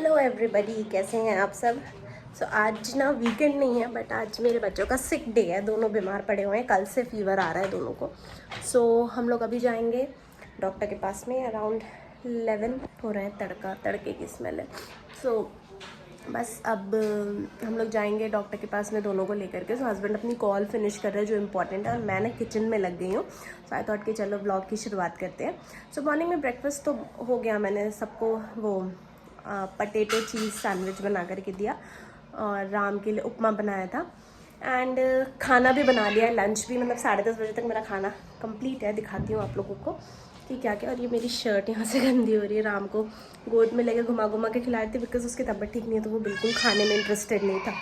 Hello everybody, कैसे हैं आप सब। आज ना वीकेंड नहीं है, बट आज मेरे बच्चों का सिक डे है। दोनों बीमार पड़े हुए हैं, कल से फीवर आ रहा है दोनों को। हम लोग अभी जाएंगे डॉक्टर के पास में। अराउंड 11 हो रहे हैं, तड़के की स्मेल है। बस अब हम लोग जाएंगे डॉक्टर के पास में दोनों को लेकर के। हस्बैंड अपनी कॉल फिनिश कर रहे हैं जो इम्पोर्टेंट है, और मैं ना किचन में लग गई हूँ। आई थॉट कि चलो ब्लॉग की शुरुआत करते हैं। मॉर्निंग में ब्रेकफास्ट तो हो गया, मैंने सबको वो पटेटो चीज़ सैंडविच बना करके दिया, और राम के लिए उपमा बनाया था। एंड खाना भी बना लिया है, लंच भी, मतलब 10:30 बजे तक मेरा खाना कंप्लीट है। दिखाती हूँ आप लोगों को कि क्या क्या। और ये मेरी शर्ट यहाँ से गंदी हो रही है। राम को गोद में लेके घुमा घुमा के खिला रही थी, बिकॉज उसकी तबीयत ठीक नहीं है, तो वो बिल्कुल खाने में इंटरेस्टेड नहीं था,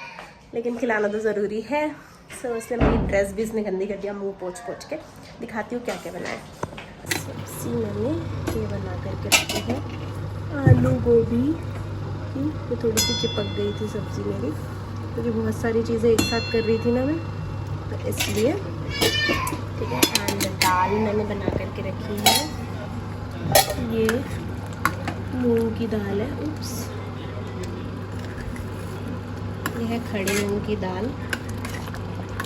लेकिन खिलाना तो ज़रूरी है। इसलिए मेरी ड्रेस भी इसने गंदी कर दिया, मुँह पोंछ पोंछ के। दिखाती हूँ क्या क्या बनाया। सब्जी मैंने ये बना करके रखी है, आलू गोभी की। ये थोड़ी सी चिपक गई थी सब्ज़ी मेरी, क्योंकि बहुत सारी चीज़ें एक साथ कर रही थी ना मैं, तो इसलिए। ठीक है। एंड दाल मैंने बना करके रखी है, ये मूंग की दाल है। उप्स, ये है खड़े मूंग की दाल,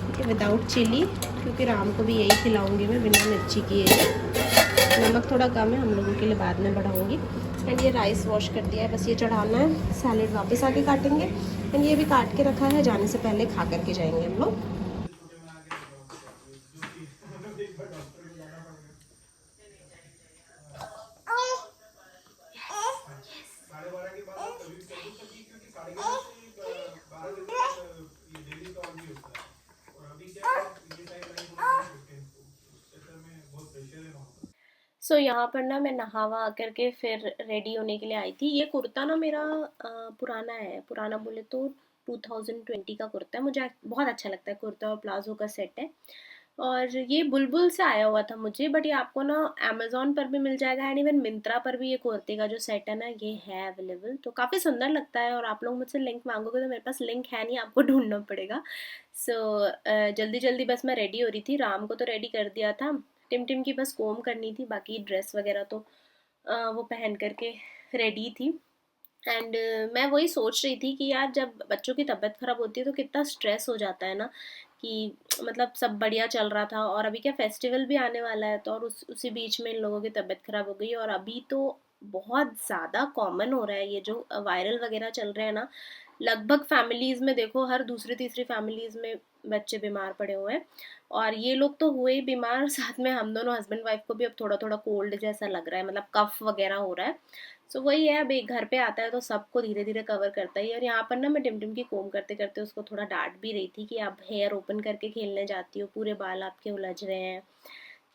ठीक है, विदाउट चिली, क्योंकि राम को भी यही खिलाऊंगी मैं, बिना मिर्ची की है। नमक थोड़ा कम है, हम लोगों के लिए बाद में बढ़ाऊंगी। एंड ये राइस वॉश कर दिया है, बस ये चढ़ाना है। सैलेड वापस आके काटेंगे। एंड ये भी काट के रखा है, जाने से पहले खा करके जाएंगे हम लोग। यहाँ पर ना मैं नहा वहा करके फिर रेडी होने के लिए आई थी। ये कुर्ता ना मेरा पुराना है, पुराना बोले तो 2020 का कुर्ता है। मुझे बहुत अच्छा लगता है, कुर्ता और प्लाजो का सेट है। और ये बुलबुल से आया हुआ था मुझे, बट ये आपको ना अमेजोन पर भी मिल जाएगा, एंड इवन मिंत्रा पर भी ये कुर्ते का जो सेट है ना, ये है अवेलेबल। तो काफ़ी सुंदर लगता है। और आप लोग मुझसे लिंक मांगोगे तो मेरे पास लिंक है नहीं, आपको ढूंढना पड़ेगा। जल्दी जल्दी बस मैं रेडी हो रही थी। राम को तो रेडी कर दिया था, टिम टिम की बस कोम करनी थी, बाकी ड्रेस वगैरह तो वो पहन करके रेडी थी। एंड मैं वही सोच रही थी कि यार, जब बच्चों की तबीयत ख़राब होती है तो कितना स्ट्रेस हो जाता है ना, कि मतलब सब बढ़िया चल रहा था, और अभी क्या फेस्टिवल भी आने वाला है, तो और उसी बीच में इन लोगों की तबीयत ख़राब हो गई। और अभी तो बहुत ज़्यादा कॉमन हो रहा है ये जो वायरल वगैरह चल रहे हैं ना। लगभग फैमिलीज़ में देखो, हर दूसरी तीसरी फैमिलीज़ में बच्चे बीमार पड़े हुए हैं। और ये लोग तो हुए ही बीमार, साथ में हम दोनों हस्बैंड वाइफ को भी अब थोड़ा थोड़ा कोल्ड जैसा लग रहा है, मतलब कफ वगैरह हो रहा है। वही है, अब एक घर पे आता है तो सबको धीरे धीरे कवर करता ही है। और यहाँ पर ना मैं टिमटिम की कोम करते करते उसको थोड़ा डांट भी रही थी कि आप हेयर ओपन करके खेलने जाती हो, पूरे बाल आपके उलझ रहे हैं।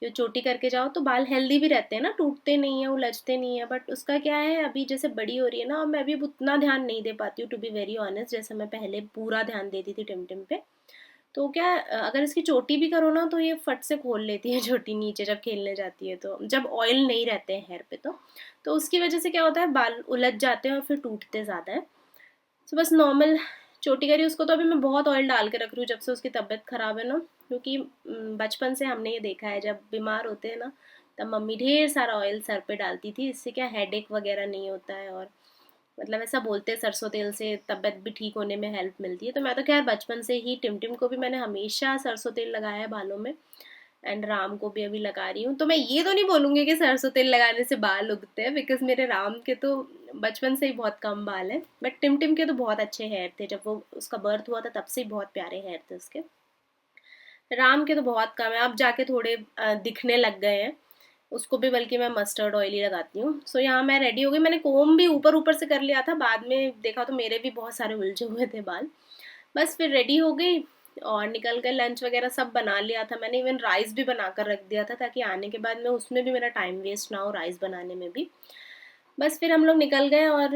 जो चोटी करके जाओ तो बाल हेल्दी भी रहते हैं ना, टूटते नहीं है, उलझते नहीं है। बट उसका क्या है, अभी जैसे बड़ी हो रही है ना, और मैं अभी उतना ध्यान नहीं दे पाती हूँ, टू बी वेरी ऑनेस्ट। जैसे मैं पहले पूरा ध्यान देती थी टिमटिम पे। तो क्या, अगर इसकी चोटी भी करो ना तो ये फट से खोल लेती है चोटी नीचे, जब खेलने जाती है, तो जब ऑयल नहीं रहते हैं हेयर पे तो उसकी वजह से क्या होता है, बाल उलझ जाते हैं और फिर टूटते ज़्यादा है। बस नॉर्मल चोटी करी उसको। तो अभी मैं बहुत ऑयल डाल के रख रही हूँ, जब से उसकी तबीयत ख़राब है ना, क्योंकि बचपन से हमने ये देखा है, जब बीमार होते हैं ना, तब मम्मी ढेर सारा ऑयल सर पे डालती थी। इससे क्या, हेडेक वगैरह नहीं होता है, और मतलब ऐसा बोलते हैं सरसों तेल से तबीयत भी ठीक होने में हेल्प मिलती है। तो मैं तो खैर बचपन से ही, टिमटिम को भी मैंने हमेशा सरसों तेल लगाया है बालों में, एंड राम को भी अभी लगा रही हूँ। तो मैं ये तो नहीं बोलूँगी कि सरसों तेल लगाने से बाल उगते हैं, बिकॉज मेरे राम के तो बचपन से ही बहुत कम बाल हैं, बट टिमटिम के तो बहुत अच्छे हेयर थे। जब वो उसका बर्थ हुआ था तब से ही बहुत प्यारे हेयर थे उसके। राम के तो बहुत कम है, अब जाके थोड़े दिखने लग गए हैं। उसको भी बल्कि मैं मस्टर्ड ऑयल ही लगाती हूँ। यहाँ मैं रेडी हो गई। मैंने कोम भी ऊपर ऊपर से कर लिया था, बाद में देखा तो मेरे भी बहुत सारे उलझे हुए थे बाल। बस फिर रेडी हो गई और निकल गए। लंच वगैरह सब बना लिया था मैंने, इवन राइस भी बना कर रख दिया था, ताकि आने के बाद में उसमें भी मेरा टाइम वेस्ट ना हो, राइस बनाने में भी। बस फिर हम लोग निकल गए, और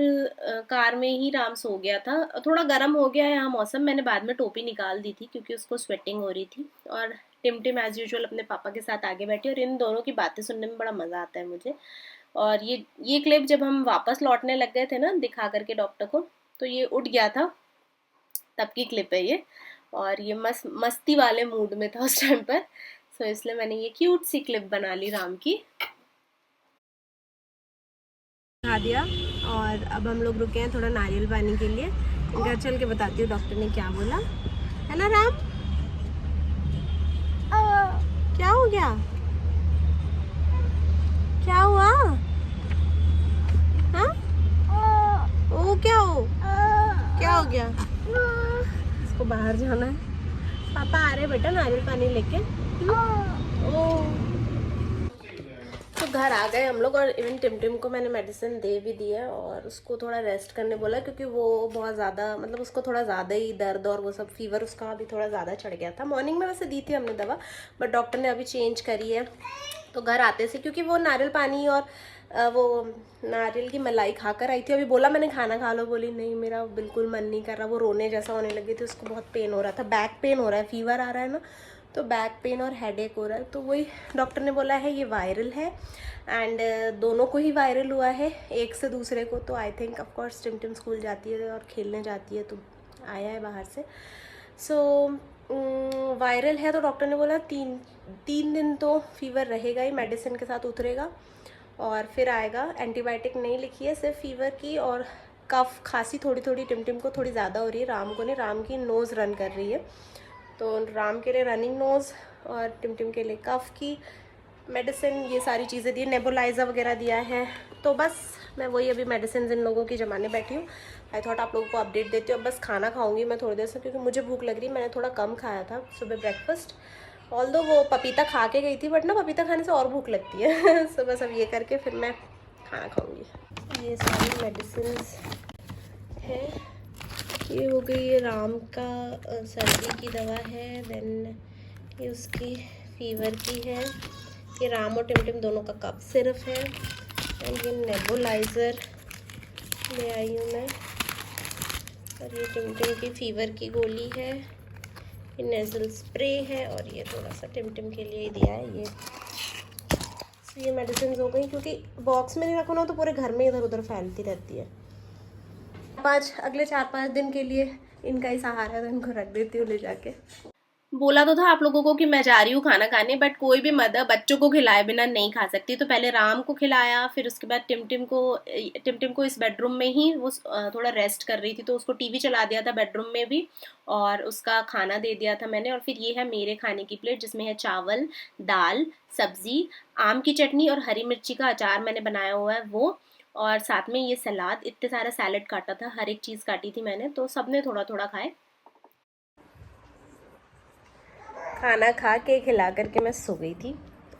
कार में ही राम सो गया था। थोड़ा गर्म हो गया है यहाँ मौसम, मैंने बाद में टोपी निकाल दी थी क्योंकि उसको स्वेटिंग हो रही थी। और टिमटिम एज यूजुअल अपने पापा के साथ आगे बैठी, और इन दोनों की बातें सुनने में बड़ा मज़ा आता है मुझे। और ये क्लिप जब हम वापस लौटने लग गए थे ना, दिखा करके डॉक्टर को, तो ये उठ गया था, तब की क्लिप है ये। और ये मस्ती वाले मूड में था उस टाइम पर, इसलिए मैंने ये क्यूट सी क्लिप बना ली राम की। दिखा दिया। और अब हम लोग रुके हैं थोड़ा नारियल पानी के लिए। घर चल के बताती हूँ डॉक्टर ने क्या बोला, है ना राम? क्या हो गया? क्या हुआ? हाँ? ओ क्या हो गया? इसको बाहर जाना है, पापा आ रहे बेटा नारियल पानी लेके। ओ तो घर आ गए हम लोग, और इवन टिमटिम को मैंने मेडिसिन दे भी दी है और उसको थोड़ा रेस्ट करने बोला, क्योंकि वो बहुत ज़्यादा मतलब उसको थोड़ा ज़्यादा ही दर्द और वो सब फीवर उसका अभी थोड़ा ज़्यादा चढ़ गया था। मॉर्निंग में वैसे दी थी हमने दवा, बट डॉक्टर ने अभी चेंज करी है। तो घर आते से, क्योंकि वो नारियल पानी और वो नारियल की मलाई खाकर आई थी, अभी बोला मैंने खाना खा लो, बोली नहीं मेरा बिल्कुल मन नहीं कर रहा। वो रोने जैसा होने लगी थी, उसको बहुत पेन हो रहा था, बैक पेन हो रहा है, फीवर आ रहा है ना, तो बैक पेन और हेडेक हो रहा है। तो वही डॉक्टर ने बोला है ये वायरल है, एंड दोनों को ही वायरल हुआ है, एक से दूसरे को। तो आई थिंक ऑफकोर्स टिमटिम स्कूल जाती है और खेलने जाती है, तो आया है बाहर से। सो वायरल है, तो डॉक्टर ने बोला तीन दिन तो फीवर रहेगा ही, मेडिसिन के साथ उतरेगा और फिर आएगा। एंटीबायोटिक नहीं लिखी है, सिर्फ फीवर की और कफ खांसी थोड़ी थोड़ी टिमटिम को थोड़ी ज़्यादा हो रही है, राम को नहीं, राम की नोज़ रन कर रही है। तो राम के लिए रनिंग नोज़ और टिमटिम के लिए कफ की मेडिसिन, ये सारी चीज़ें दी, नेबुलाइज़र वगैरह दिया है। तो बस मैं वही अभी मेडिसिन इन लोगों की जमाने बैठी हूँ। आई थॉट आप लोगों को अपडेट देती हूँ। अब बस खाना खाऊंगी मैं थोड़ी देर से, क्योंकि मुझे भूख लग रही है। मैंने थोड़ा कम खाया था सुबह ब्रेकफास्ट, ऑल्दो वो पपीता खा के गई थी, बट ना पपीता खाने से और भूख लगती है। सो बस अब ये करके फिर मैं खाना खाऊंगी। ये सारी मेडिसिन है, ये हो गई, ये राम का सर्दी की दवा है, देन ये उसकी फीवर की है, ये राम और टिमटिम दोनों का कफ सिरप है, एंड ये नेबुलाइज़र ले आई हूँ मैं, और ये टिमटिम की फीवर की गोली है, ये नेज़ल स्प्रे है, और ये थोड़ा सा टिमटिम के लिए ही दिया है ये। तो ये मेडिसिन हो गई, क्योंकि बॉक्स में नहीं रखो ना तो पूरे घर में इधर उधर फैलती रहती है। अगले 4-5 दिन के लिए इनका ही सहारा है, तो इनको रख देती हूँ ले जाके। बोला तो था आप लोगों को कि मैं जा रही हूँ खाना खाने, बट कोई भी मदर बच्चों को खिलाए बिना नहीं खा सकती। तो पहले राम को खिलाया, फिर उसके बाद टिमटिम को इस बेडरूम में ही वो थोड़ा रेस्ट कर रही थी, तो उसको टीवी चला दिया था बेडरूम में भी, और उसका खाना दे दिया था मैंने। और फिर ये है मेरे खाने की प्लेट, जिसमें है चावल, दाल, सब्जी, आम की चटनी और हरी मिर्ची का अचार मैंने बनाया हुआ है वो, और साथ में ये सलाद। इतने सारा सैलेड काटा था, हर एक चीज़ काटी थी मैंने, तो सबने थोड़ा थोड़ा खाए। खाना खा के खिला करके मैं सो गई थी,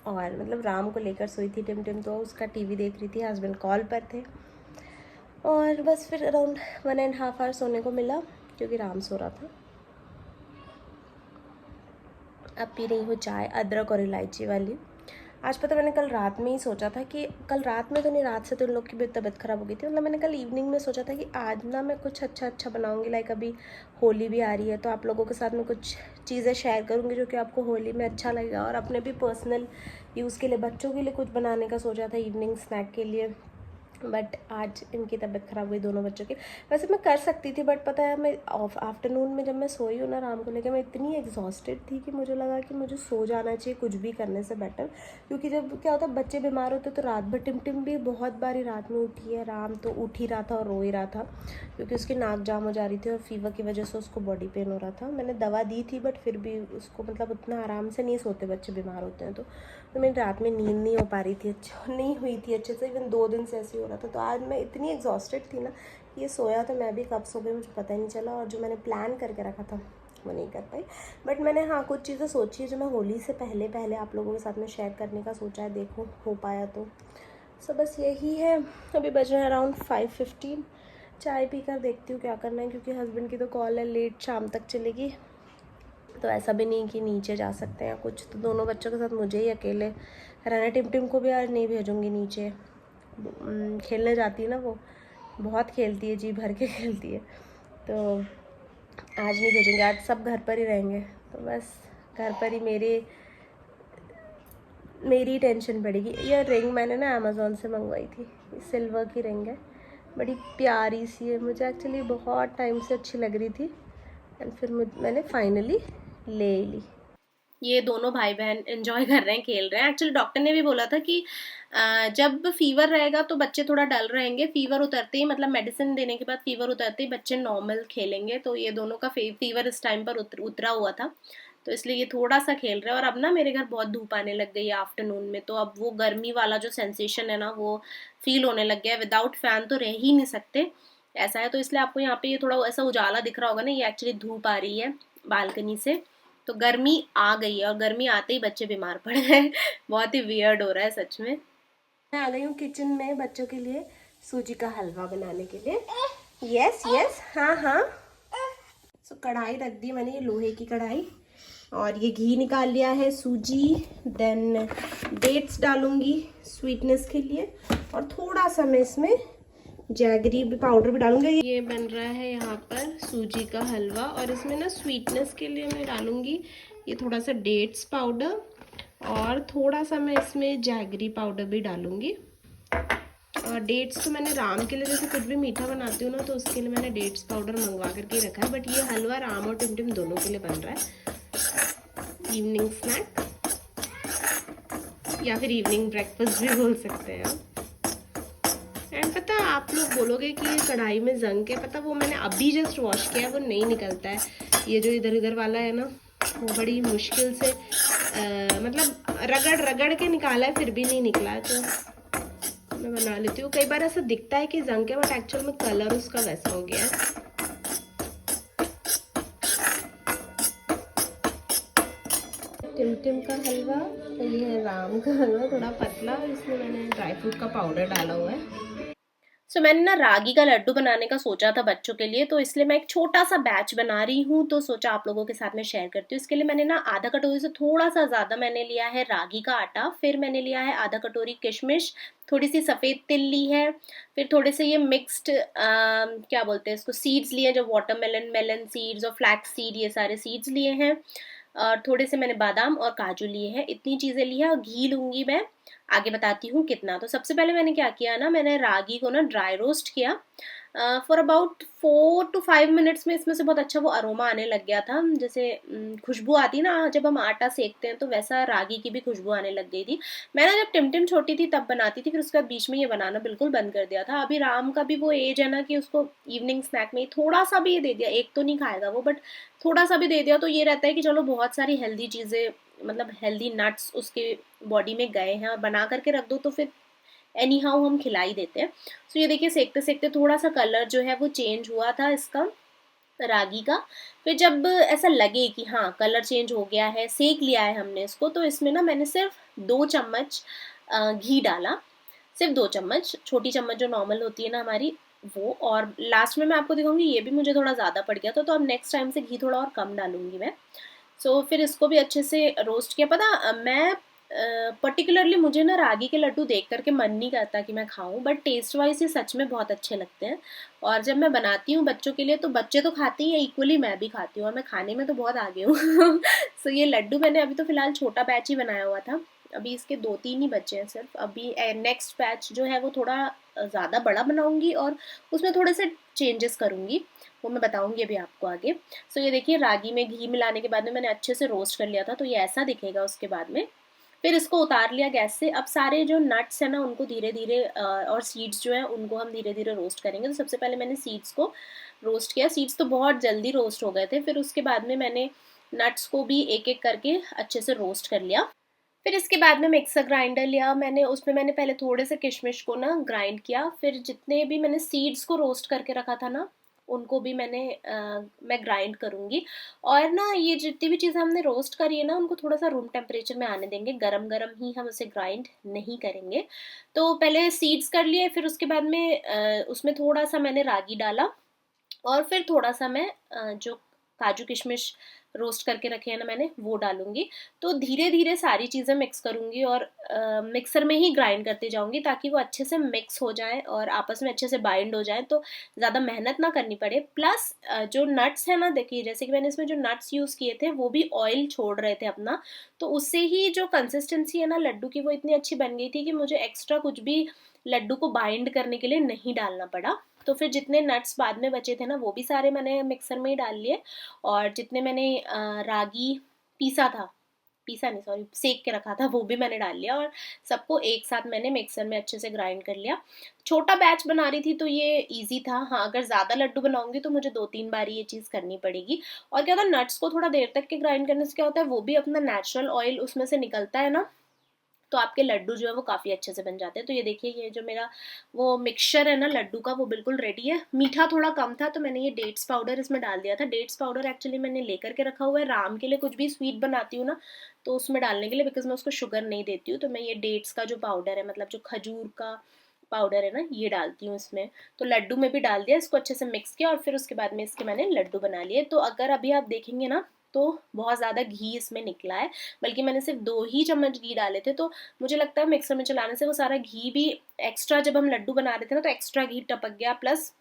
और मतलब राम को लेकर सोई थी। टिमटिम तो उसका टीवी देख रही थी, हस्बैंड कॉल पर थे, और बस फिर अराउंड 1.5 आवर सोने को मिला, क्योंकि राम सो रहा था। अब पी रही हूँ चाय, अदरक और इलायची वाली। आज पता मैंने कल रात में ही सोचा था कि, कल रात में तो नहीं, रात से तो इन लोग की भी तबीयत ख़राब हो गई थी, मतलब मैंने कल इवनिंग में सोचा था कि आज ना मैं कुछ अच्छा बनाऊंगी। लाइक अभी होली भी आ रही है, तो आप लोगों के साथ में कुछ चीज़ें शेयर करूंगी जो कि आपको होली में अच्छा लगेगा, और अपने भी पर्सनल यूज़ के लिए, बच्चों के लिए कुछ बनाने का सोचा था इवनिंग स्नैक के लिए। बट आज इनकी तबीयत ख़राब हुई, दोनों बच्चों की। वैसे मैं कर सकती थी, बट पता है मैं आफ्टरनून में जब मैं सोई हूँ ना राम को लेकर, मैं इतनी एग्जॉस्टेड थी कि मुझे लगा कि मुझे सो जाना चाहिए कुछ भी करने से बेटर। क्योंकि जब क्या होता है बच्चे बीमार होते तो रात भर, टिमटिम भी बहुत बारी रात में उठी है, राम तो उठ ही रहा था और रो ही रहा था, क्योंकि उसकी नाक जाम हो जा रही थी और फीवर की वजह से उसको बॉडी पेन हो रहा था। मैंने दवा दी थी, बट फिर भी उसको मतलब उतना आराम से नहीं सोते बच्चे बीमार होते हैं, तो मेरी रात में नींद नहीं हो पा रही थी, अच्छा नहीं हुई थी अच्छे से, इवन 2 दिन से ऐसे ही हो रहा था। तो आज मैं इतनी एग्जॉस्टेड थी ना, ये सोया तो मैं भी कब सो गई मुझे पता ही नहीं चला, और जो मैंने प्लान करके रखा था वो नहीं कर पाई। बट मैंने हाँ कुछ चीज़ें सोची है जो मैं होली से पहले आप लोगों के साथ में शेयर करने का सोचा है, देखो हो पाया तो। सो बस यही है। अभी बज रहे हैं अराउंड 5:15, चाय पी कर देखती हूँ क्या करना है, क्योंकि हस्बैंड की तो कॉल है, लेट शाम तक चलेगी, तो ऐसा भी नहीं कि नीचे जा सकते हैं कुछ, तो दोनों बच्चों के साथ मुझे ही अकेले रहना। टिमटिम को भी आज नहीं भेजूँगी नीचे, खेलने जाती है ना वो, बहुत खेलती है, जी भर के खेलती है, तो आज नहीं भेजूँगी, आज सब घर पर ही रहेंगे। तो बस घर पर ही मेरी टेंशन पड़ेगी। ये रिंग मैंने ना अमेज़ोन से मंगवाई थी, सिल्वर की रिंग है, बड़ी प्यारी सी है, मुझे एक्चुअली बहुत टाइम से अच्छी लग रही थी, एंड फिर मैंने फाइनली ले ली। ये दोनों भाई बहन एंजॉय कर रहे हैं, खेल रहे हैं। एक्चुअली डॉक्टर ने भी बोला था कि जब फीवर रहेगा तो बच्चे थोड़ा डल रहेंगे, फीवर उतरते ही मतलब मेडिसिन देने के बाद फीवर उतरते ही बच्चे नॉर्मल खेलेंगे। तो ये दोनों का फीवर इस टाइम पर उतरा हुआ था, तो इसलिए ये थोड़ा सा खेल रहे हैं। और अब ना मेरे घर बहुत धूप आने लग गई है आफ्टरनून में, तो अब वो गर्मी वाला जो सेंसेशन है ना वो फील होने लग गया है। विदाउट फैन तो रह ही नहीं सकते, ऐसा है। तो इसलिए आपको यहाँ पे ये थोड़ा ऐसा उजाला दिख रहा होगा ना, ये एक्चुअली धूप आ रही है बालकनी से। तो गर्मी आ गई है, और गर्मी आते ही बच्चे बीमार पड़ गए। बहुत ही वियर्ड हो रहा है सच में। मैं आ गई हूँ किचन में बच्चों के लिए सूजी का हलवा बनाने के लिए। यस यस, हाँ हाँ। सो कढ़ाई रख दी मैंने, ये लोहे की कढ़ाई, और ये घी निकाल लिया है, सूजी, देन डेट्स डालूंगी स्वीटनेस के लिए, और थोड़ा सा मैं इसमें जैगरी भी पाउडर भी डालूंगी। ये बन रहा है यहाँ पर सूजी का हलवा, और इसमें ना स्वीटनेस के लिए मैं डालूंगी ये थोड़ा सा डेट्स पाउडर, और थोड़ा सा मैं इसमें जैगरी पाउडर भी डालूंगी। और डेट्स तो मैंने राम के लिए, जैसे कुछ भी मीठा बनाती हूँ ना तो उसके लिए मैंने डेट्स पाउडर मंगवा करके रखा है। बट ये हलवा राम और टिमटिम दोनों के लिए बन रहा है, इवनिंग स्नैक या फिर इवनिंग ब्रेकफास्ट भी बोल सकते हैं। एंड पता आप लोग बोलोगे कि ये कढ़ाई में जंग है, पता वो मैंने अभी जस्ट वॉश किया, वो नहीं निकलता है। ये जो इधर इधर वाला है ना, वो बड़ी मुश्किल से मतलब रगड़ रगड़ के निकाला है, फिर भी नहीं निकला है। तो मैं बना लेती हूँ। कई बार ऐसा दिखता है कि जंग है, बट एक्चुअल में कलर उसका वैसा हो गया है। टिमटिम का हलवा, तो ये है राम का हलवा, थोड़ा पतला, इसमें मैंने ड्राई फ्रूट का पाउडर डाला हुआ है। मैंने ना रागी का लड्डू बनाने का सोचा था बच्चों के लिए, तो इसलिए मैं एक छोटा सा बैच बना रही हूँ, तो सोचा आप लोगों के साथ में शेयर करती हूँ। इसके लिए मैंने ना आधा कटोरी से थोड़ा सा ज़्यादा मैंने लिया है रागी का आटा, फिर मैंने लिया है आधा कटोरी किशमिश, थोड़ी सी सफ़ेद तिल ली है, फिर थोड़े से ये मिक्स्ड क्या बोलते हैं इसको, सीड्स लिए, जो वाटरमेलन, मेलन सीड्स और फ्लैक्स सीड, ये सारे सीड्स लिए हैं, और थोड़े से मैंने बादाम और काजू लिए हैं। इतनी चीज़ें ली है, और घी लूँगी मैं, आगे बताती हूँ कितना। तो सबसे पहले मैंने क्या किया ना, मैंने रागी को ना ड्राई रोस्ट किया फॉर अबाउट 4 to 5 मिनट्स में। इसमें से बहुत अच्छा वो अरोमा आने लग गया था, जैसे खुशबू आती है ना जब हम आटा सेकते हैं, तो वैसा रागी की भी खुशबू आने लग गई थी। मैंने जब टिमटिम छोटी थी तब बनाती थी, फिर उसके बाद बीच में ये बनाना बिल्कुल बंद कर दिया था। अभी राम का भी वो एज है ना कि उसको इवनिंग स्नैक में थोड़ा सा भी ये दे दिया, एक तो नहीं खाएगा वो, बट थोड़ा सा भी दे दिया तो ये रहता है कि चलो बहुत सारी हेल्दी चीज़ें, मतलब हेल्दी नट्स उसके बॉडी में गए हैं, और बना करके रख दो तो फिर एनी हाउ हम खिला ही देते हैं। सो ये देखिए सेकते सेकते थोड़ा सा कलर जो है वो चेंज हुआ था इसका, रागी का। फिर जब ऐसा लगे कि हाँ कलर चेंज हो गया है, सेक लिया है हमने इसको, तो इसमें ना मैंने सिर्फ 2 चम्मच घी डाला, सिर्फ 2 चम्मच, छोटी चम्मच जो नॉर्मल होती है ना हमारी वो। और लास्ट में मैं आपको दिखाऊंगी, ये भी मुझे थोड़ा ज़्यादा पड़ गया था, तो अब नेक्स्ट टाइम से घी थोड़ा और कम डालूंगी मैं। फिर इसको भी अच्छे से रोस्ट किया। पता मैं पर्टिकुलरली मुझे ना रागी के लड्डू देख करके मन नहीं करता कि मैं खाऊं, बट टेस्ट वाइज ये सच में बहुत अच्छे लगते हैं। और जब मैं बनाती हूँ बच्चों के लिए, तो बच्चे तो खाते ही हैं इक्वली, मैं भी खाती हूँ, और मैं खाने में तो बहुत आगे हूँ। ये लड्डू मैंने अभी तो फिलहाल छोटा बैच ही बनाया हुआ था, अभी इसके 2-3 ही बचे हैं सिर्फ। अभी नेक्स्ट बैच जो है वो थोड़ा ज़्यादा बड़ा बनाऊंगी, और उसमें थोड़े से चेंजेस करूंगी, वो मैं बताऊंगी अभी आपको आगे। ये देखिए रागी में घी मिलाने के बाद में मैंने अच्छे से रोस्ट कर लिया था, तो ये ऐसा दिखेगा उसके बाद में। फिर इसको उतार लिया गैस से। अब सारे जो नट्स हैं ना उनको धीरे धीरे और सीड्स जो हैं उनको हम धीरे धीरे रोस्ट करेंगे। तो सबसे पहले मैंने सीड्स को रोस्ट किया, सीड्स तो बहुत जल्दी रोस्ट हो गए थे। फिर उसके बाद में मैंने नट्स को भी एक एक करके अच्छे से रोस्ट कर लिया। फिर इसके बाद में मिक्सर ग्राइंडर लिया मैंने, उसमें मैंने पहले थोड़े से किशमिश को ना ग्राइंड किया, फिर जितने भी मैंने सीड्स को रोस्ट करके रखा था ना उनको भी मैं ग्राइंड करूंगी। और ना ये जितनी भी चीज़ें हमने रोस्ट करी है ना उनको थोड़ा सा रूम टेम्परेचर में आने देंगे, गरम गरम ही हम उसे ग्राइंड नहीं करेंगे। तो पहले सीड्स कर लिए, फिर उसके बाद में उसमें थोड़ा सा मैंने रागी डाला, और फिर थोड़ा सा मैं जो काजू किशमिश रोस्ट करके रखे हैं ना मैंने वो डालूंगी। तो धीरे धीरे सारी चीज़ें मिक्स करूंगी, और मिक्सर में ही ग्राइंड करते जाऊंगी ताकि वो अच्छे से मिक्स हो जाए और आपस में अच्छे से बाइंड हो जाए, तो ज़्यादा मेहनत ना करनी पड़े। प्लस जो नट्स है ना, देखिए जैसे कि मैंने इसमें जो नट्स यूज़ किए थे वो भी ऑयल छोड़ रहे थे अपना, तो उससे ही जो कंसिस्टेंसी है ना लड्डू की वो इतनी अच्छी बन गई थी कि मुझे एक्स्ट्रा कुछ भी लड्डू को बाइंड करने के लिए नहीं डालना पड़ा। तो फिर जितने नट्स बाद में बचे थे ना वो भी सारे मैंने मिक्सर में ही डाल लिए, और जितने मैंने रागी पीसा था पीसा नहीं सॉरी, सेक के रखा था, वो भी मैंने डाल लिया और सबको एक साथ मैंने मिक्सर में अच्छे से ग्राइंड कर लिया। छोटा बैच बना रही थी तो ये इजी था। हाँ, अगर ज़्यादा लड्डू बनाऊंगी तो मुझे 2-3 बारी ये चीज़ करनी पड़ेगी। और क्या होता है, नट्स को थोड़ा देर तक के ग्राइंड करने से क्या होता है, वो भी अपना नेचुरल ऑयल उसमें से निकलता है ना, तो आपके लड्डू जो है वो काफ़ी अच्छे से बन जाते हैं। तो ये देखिए, ये जो मेरा वो मिक्सचर है ना लड्डू का, वो बिल्कुल रेडी है। मीठा थोड़ा कम था तो मैंने ये डेट्स पाउडर इसमें डाल दिया था। डेट्स पाउडर एक्चुअली मैंने लेकर के रखा हुआ है राम के लिए, कुछ भी स्वीट बनाती हूँ ना तो उसमें डालने के लिए, बिकॉज मैं उसको शुगर नहीं देती हूँ। तो मैं ये डेट्स का जो पाउडर है, मतलब जो खजूर का पाउडर है ना, ये डालती हूँ इसमें। तो लड्डू में भी डाल दिया, इसको अच्छे से मिक्स किया और फिर उसके बाद में इसके मैंने लड्डू बना लिए। तो अगर अभी आप देखेंगे ना तो बहुत ज़्यादा घी इसमें निकला है, बल्कि मैंने सिर्फ 2 ही चम्मच घी डाले थे। तो मुझे लगता है मिक्सर में चलाने से वो सारा घी भी एक्स्ट्रा, जब हम लड्डू बना रहे थे ना तो एक्स्ट्रा घी टपक गया, प्लस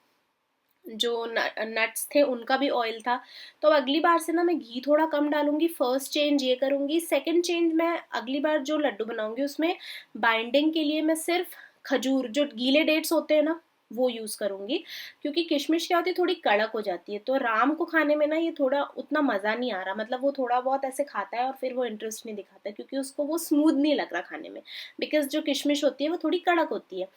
जो नट्स थे उनका भी ऑयल था। तो अब अगली बार से ना मैं घी थोड़ा कम डालूंगी, फर्स्ट चेंज ये करूंगी। सेकंड चेंज, मैं अगली बार जो लड्डू बनाऊंगी उसमें बाइंडिंग के लिए मैं सिर्फ खजूर, जो गीले डेट्स होते हैं ना, वो यूज़ करूंगी। क्योंकि किशमिश क्या होती है, थोड़ी कड़क हो जाती है, तो राम को खाने में ना ये थोड़ा उतना मज़ा नहीं आ रहा। मतलब वो थोड़ा बहुत ऐसे खाता है और फिर वो इंटरेस्ट नहीं दिखाता, क्योंकि उसको वो स्मूथ नहीं लग रहा खाने में, बिकॉज जो किशमिश होती है वो थोड़ी कड़क होती है,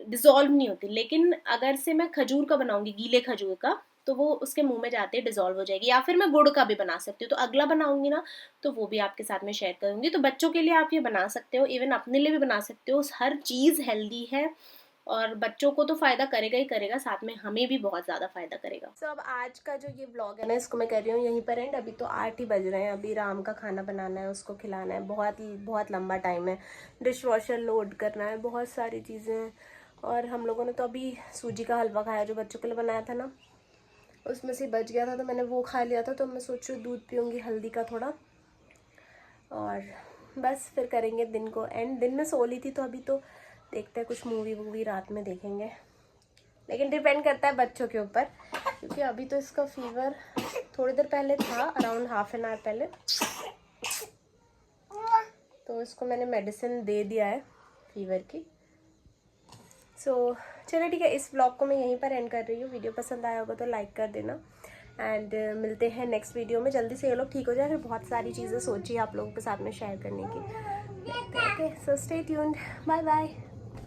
डिज़ोल्व नहीं होती। लेकिन अगर से मैं खजूर का बनाऊंगी, गीले खजूर का, तो वो उसके मुंह में जाते ही डिज़ोल्व हो जाएगी। या फिर मैं गुड़ का भी बना सकती हूँ, तो अगला बनाऊंगी ना तो वो भी आपके साथ में शेयर करूंगी। तो बच्चों के लिए आप ये बना सकते हो, इवन अपने लिए भी बना सकते हो। हर चीज़ हेल्दी है और बच्चों को तो फ़ायदा करेगा ही करेगा, साथ में हमें भी बहुत ज़्यादा फ़ायदा करेगा। सो अब आज का जो ये व्लॉग है ना, इसको मैं कर रही हूँ यहीं पर एंड। अभी तो 8 ही बज रहे हैं, अभी राम का खाना बनाना है, उसको खिलाना है, बहुत बहुत लंबा टाइम है, डिश वॉशर लोड करना है, बहुत सारी चीज़ें हैं। और हम लोगों ने तो अभी सूजी का हलवा खाया, जो बच्चों के लिए बनाया था ना, उसमें से बच गया था तो मैंने वो खा लिया था। तो मैं सोच रही हूँ दूध पीऊँगी हल्दी का थोड़ा, और बस फिर करेंगे दिन को एंड। दिन में सो ली थी तो अभी तो देखते हैं कुछ मूवी वूवी रात में देखेंगे, लेकिन डिपेंड करता है बच्चों के ऊपर, क्योंकि अभी तो इसका फीवर थोड़ी देर पहले था, अराउंड हाफ एन आवर पहले, तो इसको मैंने मेडिसिन दे दिया है फीवर की। सो चलो ठीक है, इस व्लॉग को मैं यहीं पर एंड कर रही हूँ। वीडियो पसंद आया होगा तो लाइक कर देना एंड मिलते हैं नेक्स्ट वीडियो में। जल्दी से ये लोग ठीक हो जाए, फिर बहुत सारी चीज़ें सोची आप लोगों के साथ में शेयर करने की। Okay, so stay tuned, bye bye.